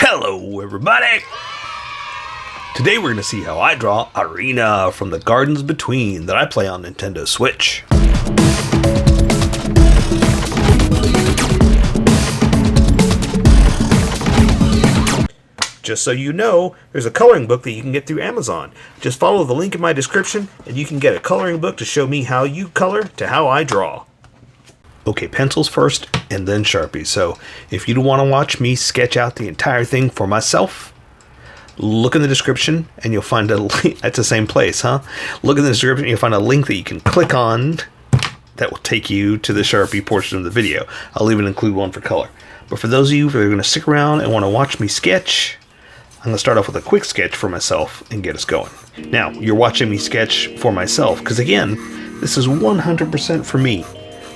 Hello everybody! Today we're going to see how I draw Arena from the Gardens Between that I play on Nintendo Switch. Just so you know, there's a coloring book that you can get through Amazon. Just follow the link in my description and you can get a coloring book to show me how you color to how I draw. Okay, pencils first and then Sharpies. So if you don't want to watch me sketch out the entire thing for myself, look in the description and you'll find a link. That's the same place, huh? Look in the description and you'll find a link that you can click on that will take you to the Sharpie portion of the video. I'll even include one for color. But for those of you who are going to stick around and want to watch me sketch, I'm going to start off with a quick sketch for myself and get us going. Now, you're watching me sketch for myself because, again, this is 100% for me.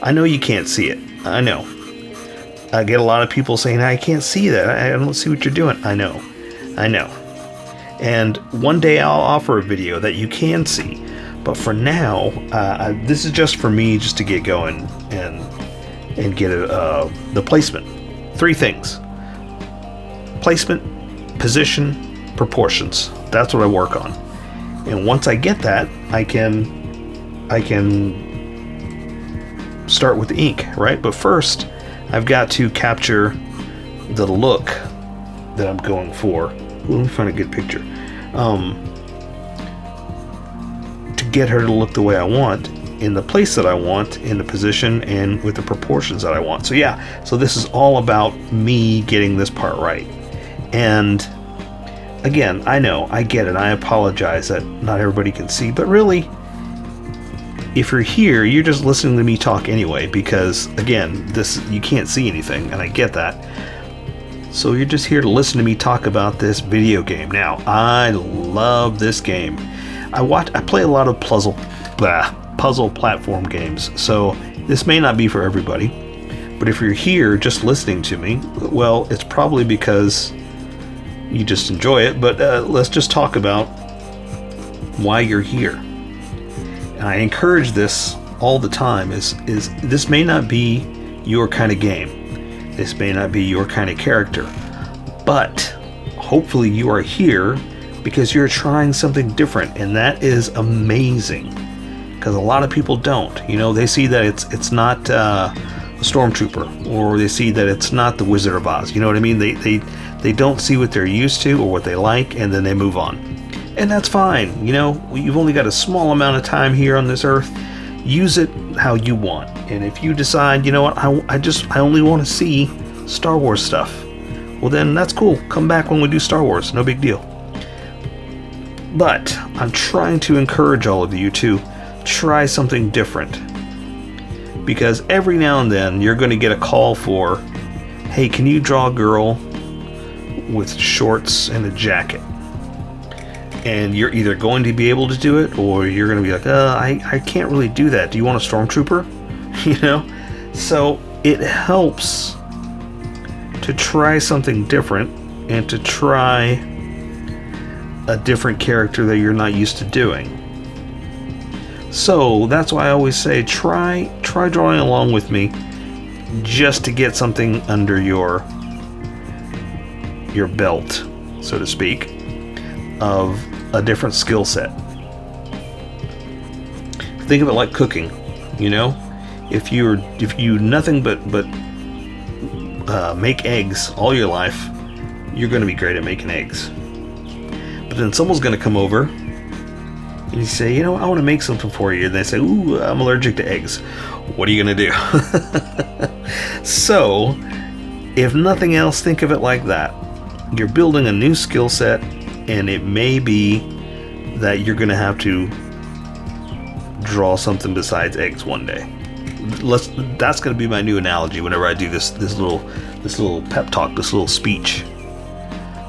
I know you can't see it. I know. I get a lot of people saying, I can't see that. I don't see what you're doing. I know. And one day I'll offer a video that you can see. But for now, this is just for me just to get going and get the placement. 3 things. Placement, position, proportions. That's what I work on. And once I get that, I can start with the ink, right? But first, I've got to capture the look that I'm going for. Let me find a good picture. To get her to look the way I want, in the place that I want, in the position, and with the proportions that I want. So yeah, so this is all about me getting this part right. And again, I know, I get it. I apologize that not everybody can see, but really, if you're here, you're just listening to me talk anyway, because again, you can't see anything, and I get that. So you're just here to listen to me talk about this video game. Now, I love this game. I play a lot of puzzle platform games, so this may not be for everybody. But if you're here just listening to me, well, it's probably because you just enjoy it. But let's just talk about why you're here. And I encourage this all the time, is this may not be your kind of game. This may not be your kind of character. But hopefully you are here because you're trying something different, and that is amazing. Because a lot of people don't. You know, they see that it's not a Stormtrooper, or they see that it's not the Wizard of Oz. You know what I mean? They don't see what they're used to or what they like, and then they move on. And that's fine. You know, you've only got a small amount of time here on this earth. Use it how you want. And if you decide, you know what, I only want to see Star Wars stuff, well then that's cool. Come back when we do Star Wars. No big deal. But I'm trying to encourage all of you to try something different. Because every now and then you're going to get a call for, hey, can you draw a girl with shorts and a jacket? And you're either going to be able to do it, or you're going to be like, I can't really do that. Do you want a Stormtrooper? You know? So it helps to try something different and to try a different character that you're not used to doing. So that's why I always say try drawing along with me, just to get something under your belt, so to speak, of a different skill set. Think of it like cooking, you know? If you nothing but make eggs all your life, you're going to be great at making eggs. But then someone's going to come over and you say, you know, I want to make something for you, and they say, ooh, I'm allergic to eggs. What are you going to do? So, if nothing else, think of it like that. You're building a new skill set, and it may be that you're going to have to draw something besides eggs one day. That's going to be my new analogy whenever I do this little pep talk, this little speech.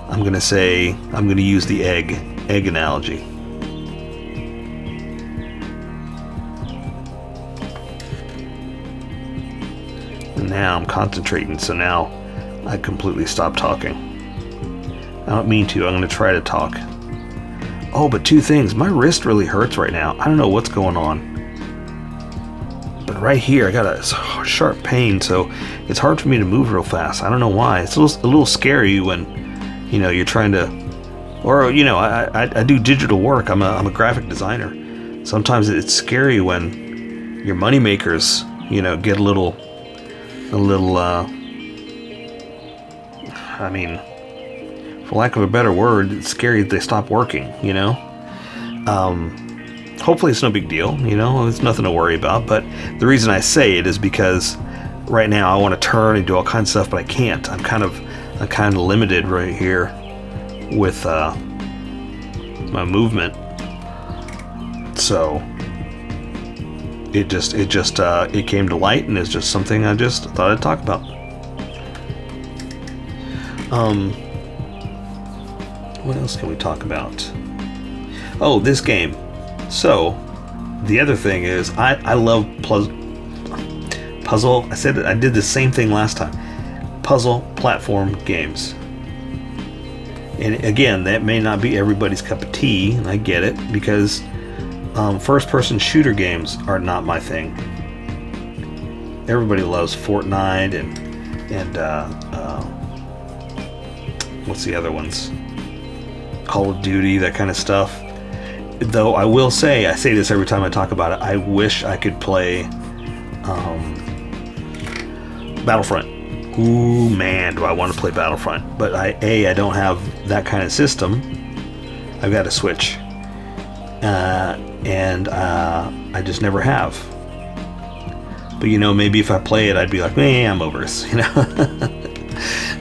I'm going to use the egg analogy. And now I'm concentrating, so now I completely stop talking. I don't mean to. I'm going to try to talk. Oh, but 2 things. My wrist really hurts right now. I don't know what's going on. But right here, I got a sharp pain, so it's hard for me to move real fast. I don't know why. It's a little scary when You know, you're trying to, or you know, I do digital work. I'm a graphic designer. Sometimes it's scary when your money makers, you know, get a little. I mean, for lack of a better word, it's scary that they stop working. You know. Hopefully it's no big deal. You know, it's nothing to worry about. But the reason I say it is because right now I want to turn and do all kinds of stuff, but I can't. I'm kind of limited right here with my movement. So it came to light, and it's just something I just thought I'd talk about. What else can we talk about? Oh, this game. So the other thing is I love puzzle. I said that I did the same thing last time. Puzzle platform games. And again, that may not be everybody's cup of tea, and I get it, because first-person shooter games are not my thing. Everybody loves Fortnite and what's the other ones? Call of Duty, that kind of stuff. Though I will say, I say this every time I talk about it, I wish I could play Battlefront. Ooh, man, do I want to play Battlefront. But I don't have that kind of system. I've got a Switch. And I just never have. But, you know, maybe if I play it, I'd be like, I'm over this, you know?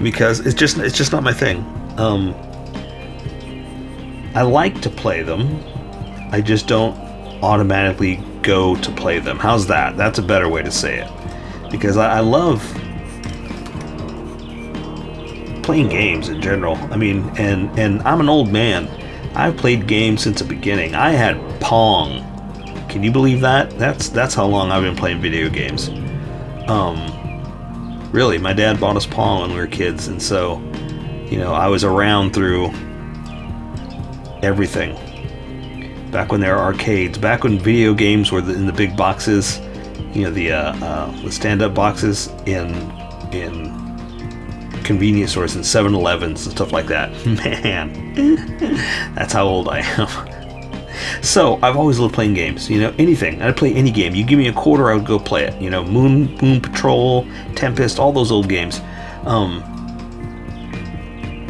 Because it's just not my thing. I like to play them. I just don't automatically go to play them. How's that? That's a better way to say it. Because I love playing games in general. I mean, and I'm an old man. I've played games since the beginning. I had Pong. Can you believe that? That's how long I've been playing video games. Really, my dad bought us Pong when we were kids, and so, you know, I was around through everything. Back when there were arcades, back when video games were in the big boxes, you know, the stand-up boxes in convenience stores and 7-Elevens and stuff like that. Man, that's how old I am. So I've always loved playing games. You know, anything. I'd play any game. You give me a quarter, I would go play it. You know, Moon Patrol, Tempest, all those old games.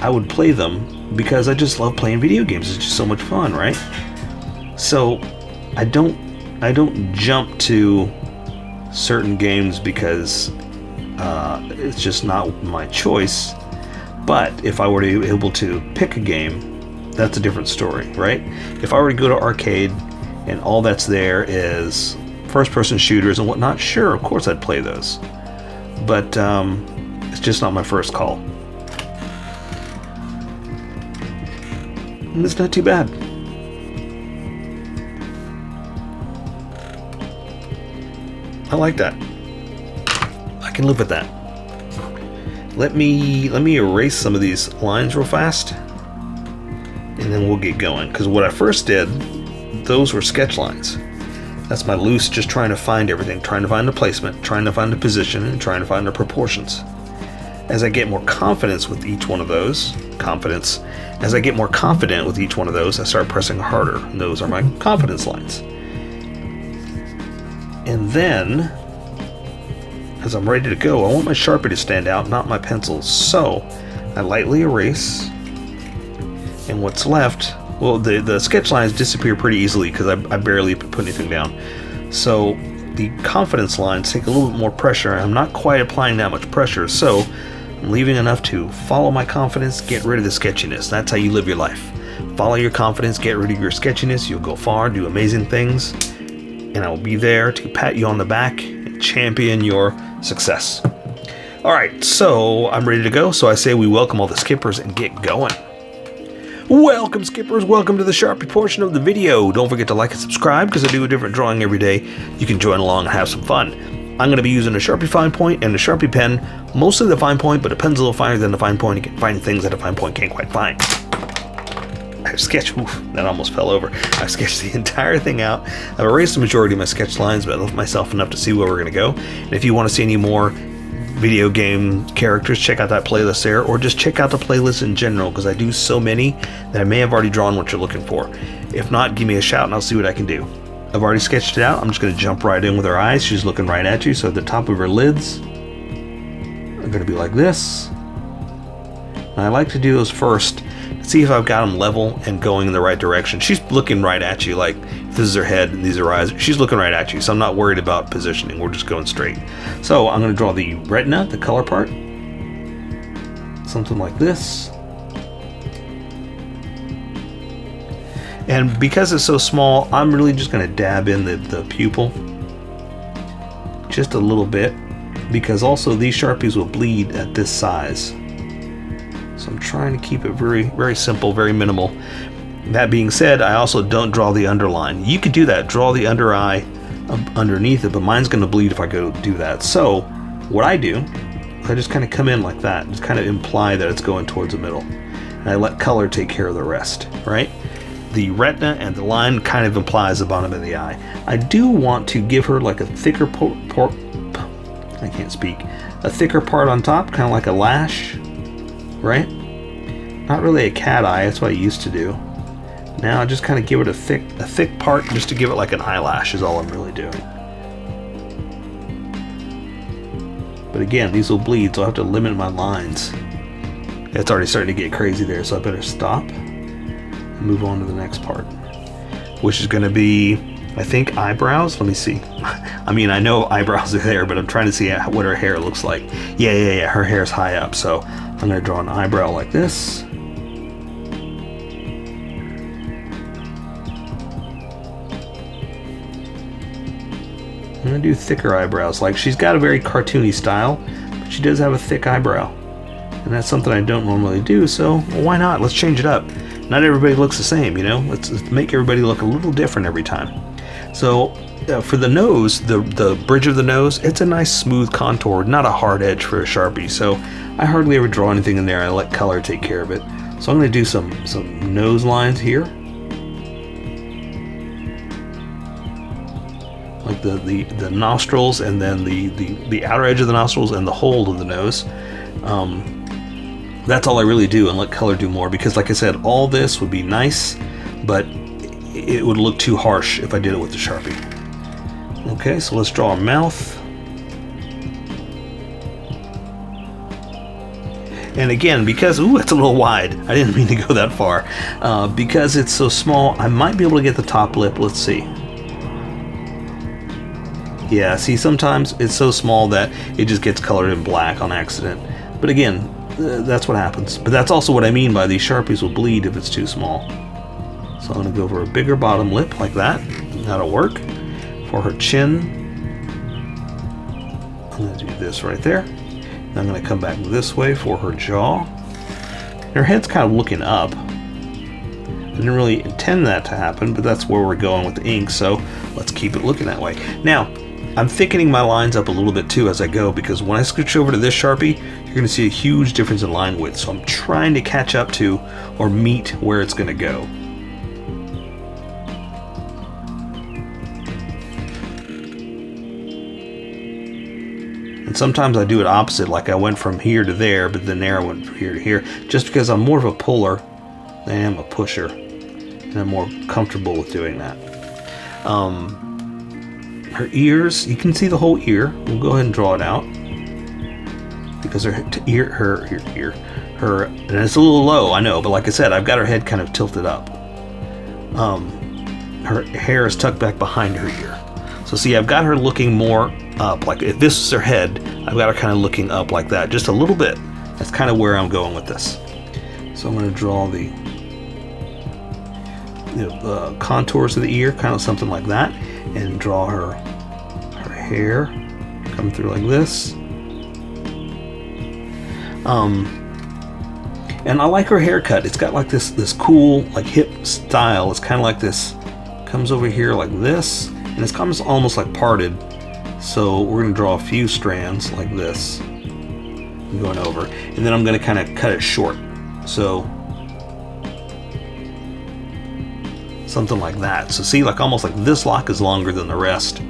I would play them because I just love playing video games. It's just so much fun, right? So I don't jump to certain games because it's just not my choice. But if I were to be able to pick a game, that's a different story, right? If I were to go to arcade and all that's there is first-person shooters and whatnot, sure, of course I'd play those. But it's just not my first call. And it's not too bad. I like that. I can live with that. Let me erase some of these lines real fast, and then we'll get going. Because what I first did, those were sketch lines. That's my loose, just trying to find everything, trying to find the placement, trying to find the position, and trying to find the proportions. As I get more confidence with each one of those, as I get more confident with each one of those, I start pressing harder. And those are my confidence lines. And then, as I'm ready to go, I want my Sharpie to stand out, not my pencils. So I lightly erase, and what's left, well, the sketch lines disappear pretty easily because I barely put anything down. So the confidence lines take a little bit more pressure. I'm not quite applying that much pressure, so I'm leaving enough to follow my confidence, get rid of the sketchiness. That's how you live your life. Follow your confidence, get rid of your sketchiness. You'll go far, do amazing things, and I will be there to pat you on the back and champion your success. Alright, so I'm ready to go, so I say we welcome all the skippers and get going. Welcome, skippers, welcome to the Sharpie portion of the video. Don't forget to like and subscribe because I do a different drawing every day. You can join along and have some fun. I'm going to be using a Sharpie fine point and a Sharpie pen, mostly the fine point, but a pen's a little finer than the fine point. You can find things that a fine point can't quite find. I've sketched, that almost fell over. I've sketched the entire thing out. I've erased the majority of my sketch lines, but I left myself enough to see where we're going to go. And if you want to see any more video game characters, check out that playlist there, or just check out the playlist in general, because I do so many that I may have already drawn what you're looking for. If not, give me a shout and I'll see what I can do. I've already sketched it out. I'm just going to jump right in with her eyes. She's looking right at you, so at the top of her lids are going to be like this. And I like to do those first, see if I've got them level and going in the right direction. She's looking right at you, like if this is her head and these are her eyes. She's looking right at you, so I'm not worried about positioning. We're just going straight. So I'm going to draw the retina, the color part, something like this. And because it's so small, I'm really just going to dab in the pupil just a little bit, because also these Sharpies will bleed at this size. So I'm trying to keep it very, very simple, very minimal. That being said, I also don't draw the underline. You could do that, draw the under eye underneath it, but mine's going to bleed if I go do that. So what I do, I just kind of come in like that, just kind of imply that it's going towards the middle. And I let color take care of the rest, right? The retina and the line kind of implies the bottom of the eye. I do want to give her like a thicker I can't speak. A thicker part on top, kind of like a lash, right? Not really a cat eye, that's what I used to do. Now I just kind of give it a thick part just to give it like an eyelash is all I'm really doing. But again, these will bleed, so I have to limit my lines. It's already starting to get crazy there, so I better stop and move on to the next part, which is going to be, I think, eyebrows. Let me see. I mean, I know eyebrows are there, but I'm trying to see what her hair looks like. Yeah, her hair's high up, so I'm going to draw an eyebrow like this. I'm going to do thicker eyebrows. Like, she's got a very cartoony style, but she does have a thick eyebrow. And that's something I don't normally do, so well, why not? Let's change it up. Not everybody looks the same, you know? Let's make everybody look a little different every time. So for the nose, the bridge of the nose, it's a nice smooth contour, not a hard edge for a Sharpie. So I hardly ever draw anything in there. I let color take care of it. So I'm going to do some nose lines here, like the nostrils, and then the outer edge of the nostrils and the hold of the nose. That's all I really do, and let color do more, because like I said, all this would be nice, but it would look too harsh if I did it with the Sharpie. Okay, so let's draw a mouth. And again, because, ooh, it's a little wide. I didn't mean to go that far. Because it's so small, I might be able to get the top lip. Let's see. Yeah, see, sometimes it's so small that it just gets colored in black on accident. But again, that's what happens. But that's also what I mean by these Sharpies will bleed if it's too small. So I'm going to go for a bigger bottom lip like that. That'll work. For her chin, I'm going to do this right there. And I'm going to come back this way for her jaw. Her head's kind of looking up. I didn't really intend that to happen, but that's where we're going with the ink, so let's keep it looking that way. Now, I'm thickening my lines up a little bit too as I go, because when I switch over to this Sharpie, you're going to see a huge difference in line width. So I'm trying to catch up to or meet where it's going to go. And sometimes I do it opposite, like I went from here to there, but then there I went from here to here, just because I'm more of a puller than I am a pusher, and I'm more comfortable with doing that. Her ears, you can see the whole ear. We'll go ahead and draw it out, because her ear, and it's a little low, I know, but like I said, I've got her head kind of tilted up. Her hair is tucked back behind her ear. So see, I've got her looking more up, like if this is her head, I've got her kind of looking up like that, just a little bit. That's kind of where I'm going with this. So I'm going to draw the contours of the ear, kind of something like that, and draw her hair come through like this. And I like her haircut. It's got like this cool, like hip style. It's kind of like this, comes over here like this, and it's almost like parted. So we're going to draw a few strands like this, going over, and then I'm going to kind of cut it short. So something like that. So see, like almost like this lock is longer than the rest.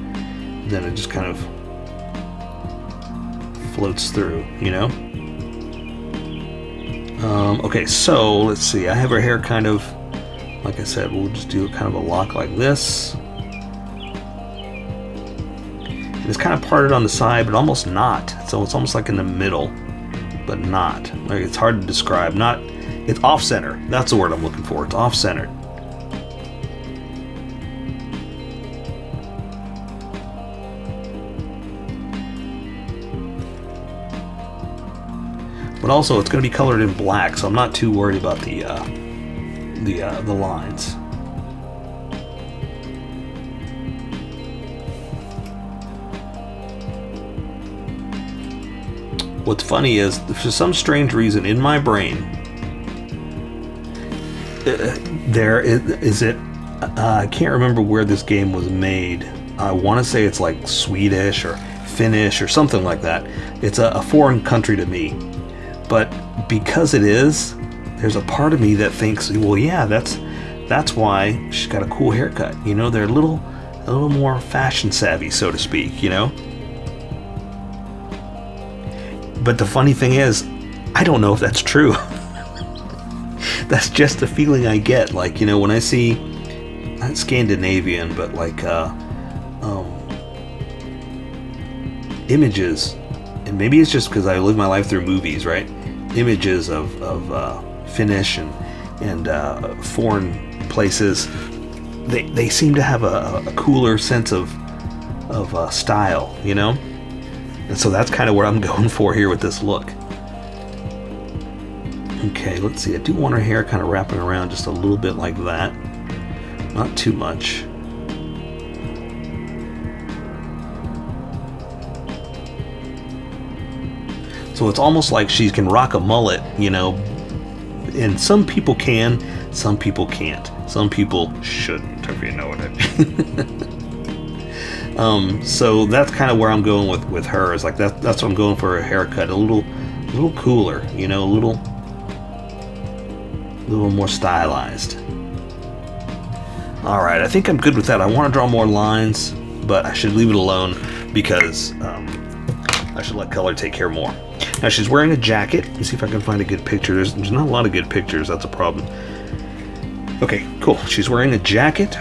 Then it just kind of floats through, you know? Okay, so let's see. I have her hair kind of, like I said, we'll just do kind of a lock like this. And it's kind of parted on the side, but almost not. So it's almost like in the middle, but not. Like, it's hard to describe. Not, it's off-center. That's the word I'm looking for. It's off-centered. But also, it's going to be colored in black, so I'm not too worried about the lines. What's funny is, for some strange reason in my brain, I can't remember where this game was made. I want to say it's like Swedish or Finnish or something like that. It's a foreign country to me. But because it is, there's a part of me that thinks, well, yeah, that's why she's got a cool haircut. You know, they're a little more fashion savvy, so to speak, you know? But the funny thing is, I don't know if that's true. That's just the feeling I get. Like, you know, when I see, not Scandinavian, but like images, and maybe it's just because I live my life through movies, right? Images of Finnish and foreign places, they seem to have a cooler sense of style, you know? And so that's kind of what I'm going for here with this look. Okay, let's see. I do want her hair kind of wrapping around just a little bit like that. Not too much. So it's almost like she can rock a mullet, you know. And some people can, some people can't. Some people shouldn't, if you know what I mean. So that's kind of where I'm going with her. Is like that's what I'm going for, a haircut, a little cooler, you know, a little more stylized. All right, I think I'm good with that. I want to draw more lines, but I should leave it alone because I should let color take care more. Now she's wearing a jacket. Let's see if I can find a good picture. There's not a lot of good pictures. That's a problem. Okay, cool. She's wearing a jacket.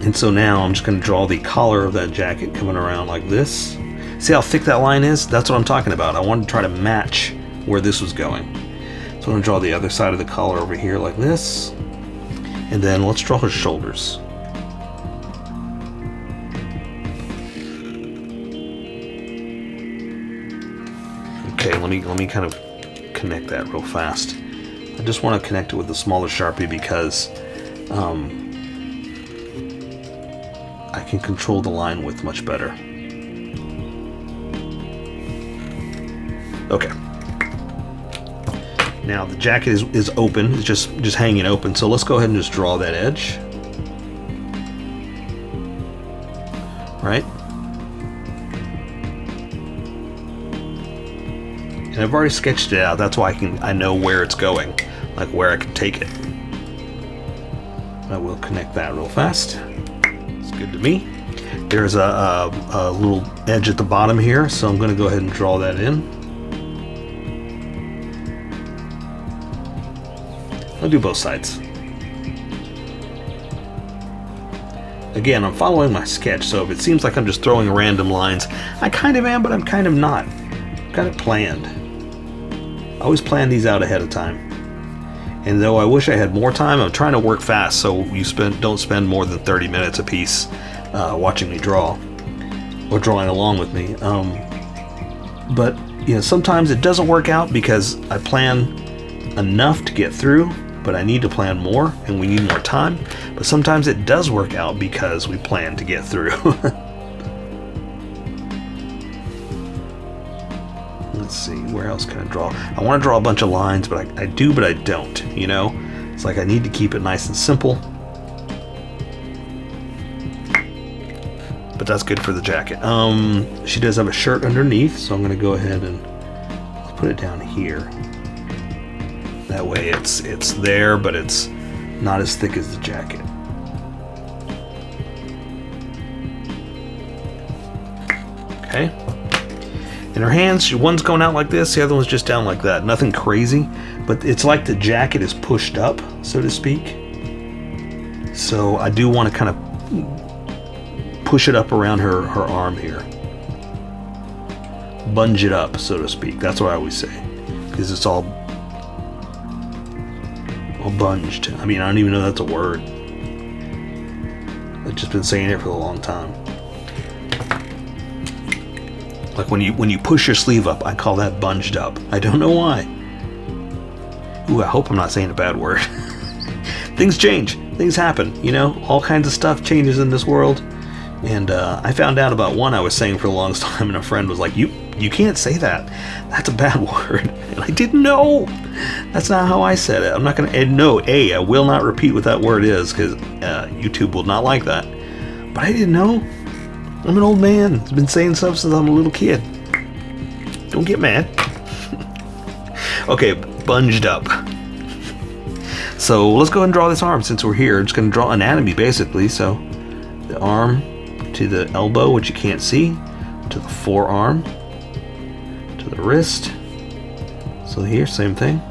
And so now I'm just going to draw the collar of that jacket coming around like this. See how thick that line is? That's what I'm talking about. I wanted to try to match where this was going. So I'm going to draw the other side of the collar over here like this. And then let's draw her shoulders. Okay, let me kind of connect that real fast. I just want to connect it with a smaller Sharpie because I can control the line width much better. Okay. Now the jacket is open, it's just hanging open, so let's go ahead and just draw that edge. Right? And I've already sketched it out, that's why I know where it's going, like where I can take it. I will connect that real fast. It's good to me. There's a little edge at the bottom here, so I'm going to go ahead and draw that in. I'll do both sides. Again, I'm following my sketch, so if it seems like I'm just throwing random lines, I kind of am, but I'm kind of not. Kind of planned. I always plan these out ahead of time. And though I wish I had more time, I'm trying to work fast so you don't spend more than 30 minutes a piece watching me draw or drawing along with me. But you know, sometimes it doesn't work out because I plan enough to get through, but I need to plan more and we need more time. But sometimes it does work out because we plan to get through. Let's see, where else can I draw? I want to draw a bunch of lines, but I do, but I don't, you know? It's like I need to keep it nice and simple. But that's good for the jacket. She does have a shirt underneath, so I'm going to go ahead and put it down here. That way it's there, but it's not as thick as the jacket. Okay. In her hands, one's going out like this, the other one's just down like that. Nothing crazy, but it's like the jacket is pushed up, so to speak. So I do want to kind of push it up around her arm here. Bunge it up, so to speak. That's what I always say, because it's all bunged. I mean, I don't even know that's a word. I've just been saying it for a long time. Like when you push your sleeve up, I call that bunged up. I don't know why. Ooh, I hope I'm not saying a bad word. Things change. Things happen. You know, all kinds of stuff changes in this world. And I found out about one I was saying for the longest time, and a friend was like, you can't say that. That's a bad word. And I didn't know. That's not how I said it. I'm not going to, no, I will not repeat what that word is, because YouTube will not like that. But I didn't know. I'm an old man. I've been saying stuff since I'm a little kid. Don't get mad. Okay, bunged up. So let's go ahead and draw this arm since we're here. I'm just going to draw anatomy basically. So the arm to the elbow, which you can't see, to the forearm, to the wrist. So here, same thing.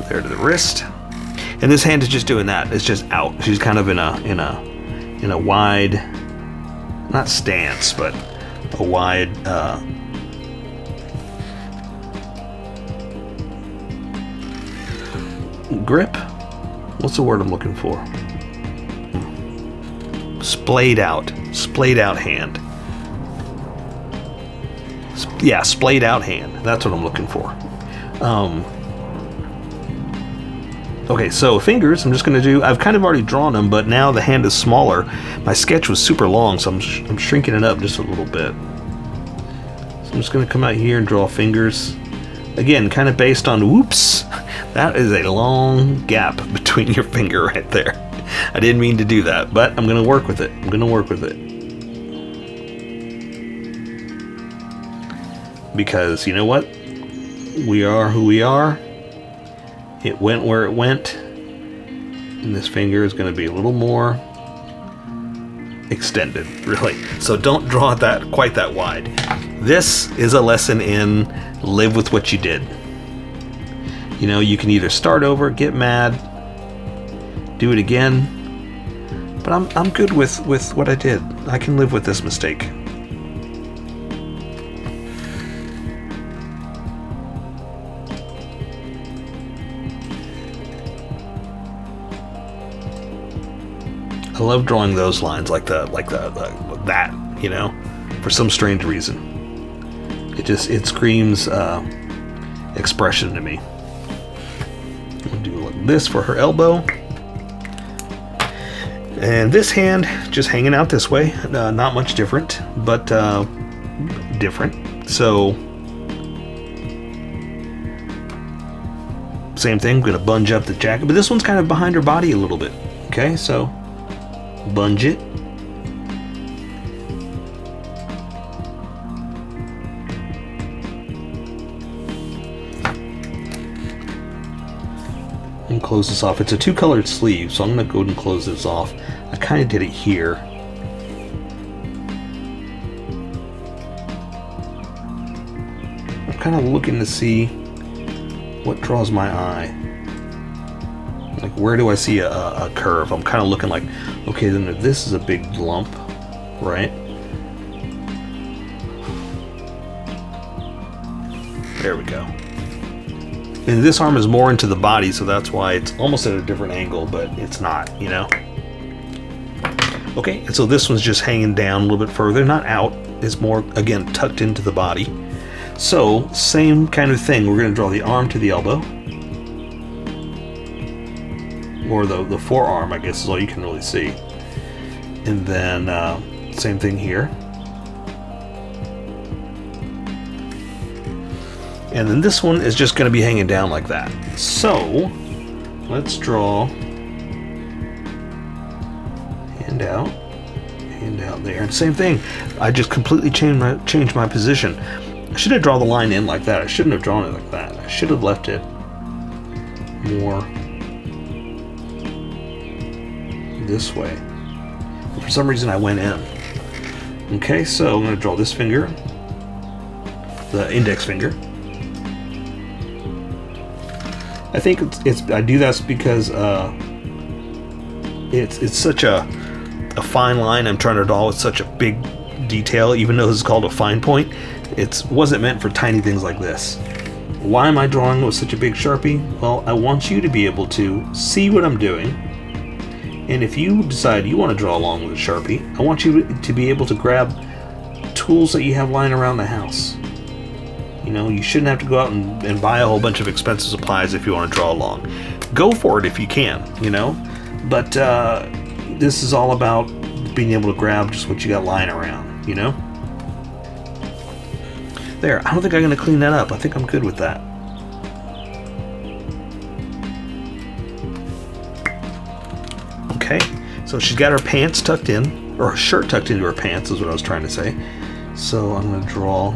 There to the wrist. And this hand is just doing that. It's just out. She's kind of in a wide, not stance, but a wide grip. What's the word I'm looking for? Splayed out hand. Yeah, splayed out hand. That's what I'm looking for. Okay, so fingers, I'm just going to do, I've kind of already drawn them, but now the hand is smaller. My sketch was super long, so I'm shrinking it up just a little bit. So I'm just going to come out here and draw fingers. Again, kind of based on, whoops, that is a long gap between your finger right there. I didn't mean to do that, but I'm going to work with it. Because, you know what? We are who we are. It went where it went, and this finger is going to be a little more extended, really. So don't draw it quite that wide. This is a lesson in live with what you did. You know, you can either start over, get mad, do it again, but I'm good with what I did. I can live with this mistake. I love drawing those lines like that, you know, for some strange reason. It screams expression to me. I'll do like this for her elbow. And this hand just hanging out this way, not much different, but different. So same thing, I'm gonna bunge up the jacket, but this one's kind of behind her body a little bit. Okay, so bunge it. And close this off. It's a two-colored sleeve, so I'm going to go ahead and close this off. I kind of did it here. I'm kind of looking to see what draws my eye. Like, where do I see a curve? I'm kind of looking like, okay, then this is a big lump, right? There we go. And this arm is more into the body, so that's why it's almost at a different angle, but it's not, you know? Okay, and so this one's just hanging down a little bit further, not out. It's more, again, tucked into the body. So, same kind of thing. We're going to draw the arm to the elbow. Or the forearm, I guess, is all you can really see. And then same thing here. And then this one is just going to be hanging down like that. So let's draw hand out there. And same thing. I just completely changed my position. I should have drawn the line in like that. I shouldn't have drawn it like that. I should have left it more this way. For some reason I went in. Okay, so I'm going to draw this finger, the index finger. I think I do that because it's such a fine line I'm trying to draw with such a big detail, even though this is called a fine point. It wasn't meant for tiny things like this. Why am I drawing with such a big Sharpie? Well, I want you to be able to see what I'm doing, and if you decide you want to draw along with a Sharpie, I want you to be able to grab tools that you have lying around the house. You know, you shouldn't have to go out and buy a whole bunch of expensive supplies if you want to draw along. Go for it if you can, you know, but this is all about being able to grab just what you got lying around, you know? There, I don't think I'm going to clean that up. I think I'm good with that. Okay, so she's got her pants tucked in, or her shirt tucked into her pants is what I was trying to say. So I'm going to draw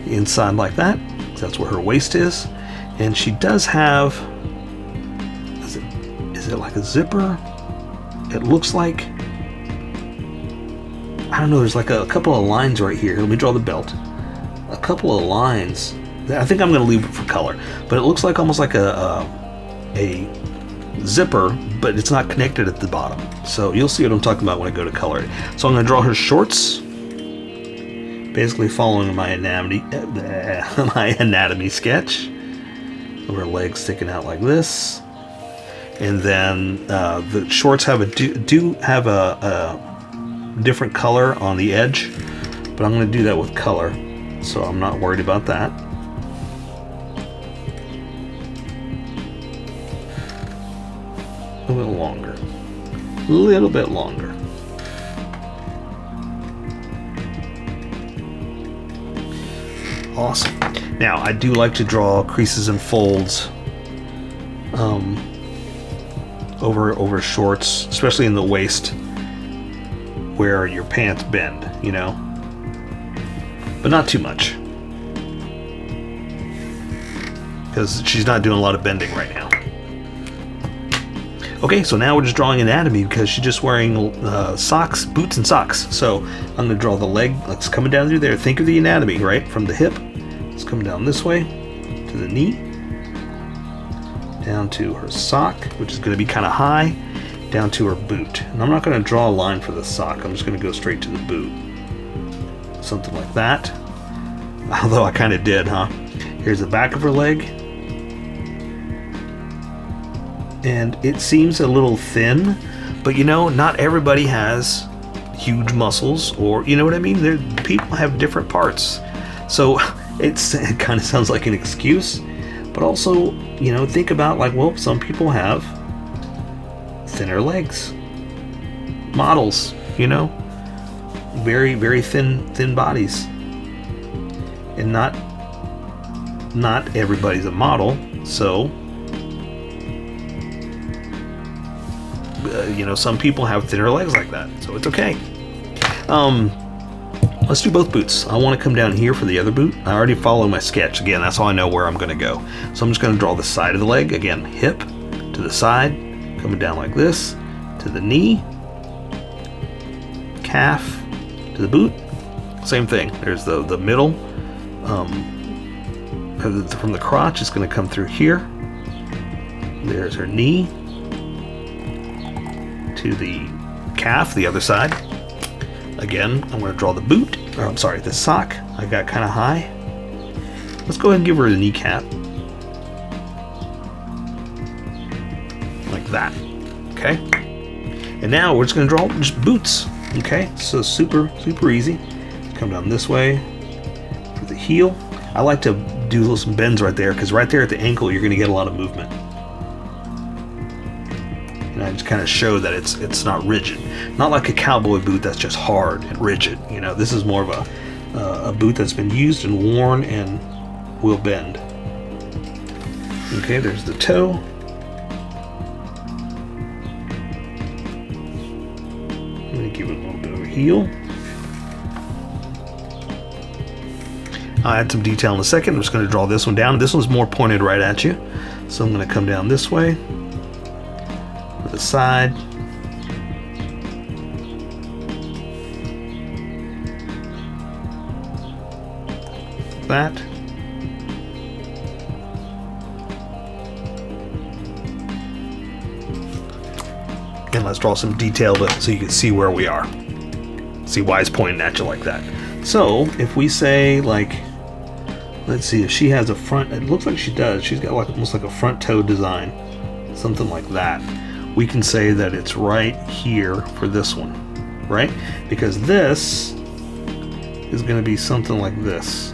the inside like that. That's where her waist is. And she does have, is it like a zipper? It looks like, I don't know, there's like a couple of lines right here. Let me draw the belt. A couple of lines. I think I'm going to leave it for color, but it looks like almost like a zipper, but it's not connected at the bottom. So you'll see what I'm talking about when I go to color it. So I'm going to draw her shorts, basically following my anatomy sketch. Her legs sticking out like this, and then the shorts have do have a different color on the edge, but I'm going to do that with color. So I'm not worried about that. A little longer. A little bit longer. Awesome. Now, I do like to draw creases and folds over shorts, especially in the waist where your pants bend, you know? But not too much, because she's not doing a lot of bending right now. Okay, so now we're just drawing anatomy because she's just wearing socks, boots and socks. So I'm going to draw the leg. It's coming down through there. Think of the anatomy, right? From the hip, it's coming down this way to the knee, down to her sock, which is going to be kind of high, down to her boot. And I'm not going to draw a line for the sock. I'm just going to go straight to the boot. Something like that. Although I kind of did, huh? Here's the back of her leg. And it seems a little thin, but you know, not everybody has huge muscles, or you know what I mean? People have different parts. So it kind of sounds like an excuse, but also, you know, think about like, well, some people have thinner legs. Models, you know, very, very thin bodies. And not everybody's a model, so you know, some people have thinner legs like that, so it's okay. Let's do both boots. I want to come down here for the other boot. I already follow my sketch. Again, that's how I know where I'm going to go. So I'm just going to draw the side of the leg. Again, hip to the side, coming down like this, to the knee, calf, to the boot. Same thing. There's the middle. From the crotch, it's going to come through here. There's her knee, to the calf, the other side. Again, I'm going to draw the boot, or I'm sorry, the sock. I got kind of high. Let's go ahead and give her the kneecap. Like that. Okay? And now we're just going to draw just boots. Okay? So super easy. Come down this way for the heel. I like to do some bends right there, because right there at the ankle you're going to get a lot of movement. And I just kind of show that it's not rigid, not like a cowboy boot that's just hard and rigid. You know, this is more of a boot that's been used and worn and will bend. Okay, there's the toe. I'm going to give it a little bit of a heel. I'll add some detail in a second. I'm just going to draw this one down. This one's more pointed right at you, so I'm going to come down this way. The side, that. And let's draw some detail so you can see where we are. See why it's pointing at you like that. So if we say, like, let's see if she has a front, it looks like she does. She's got like almost like a front toe design, something like that. We can say that it's right here for this one, right? Because this is going to be something like this,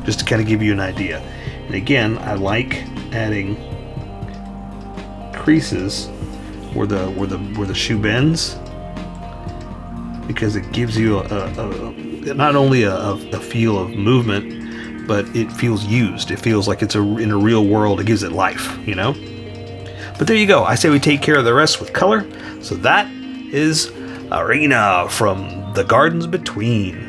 just to kind of give you an idea. And again, I like adding creases where the shoe bends, because it gives you not only a feel of movement, but it feels used. It feels like it's in a real world. It gives it life, you know? But there you go. I say we take care of the rest with color. So that is Arina from The Gardens Between.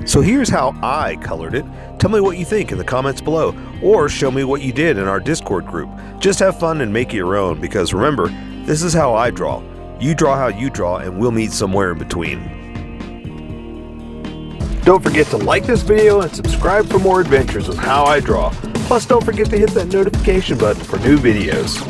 So here's how I colored it. Tell me what you think in the comments below, or show me what you did in our Discord group. Just have fun and make it your own, because remember, this is how I draw. You draw how you draw, and we'll meet somewhere in between. Don't forget to like this video and subscribe for more adventures with How I Draw. Plus, don't forget to hit that notification button for new videos.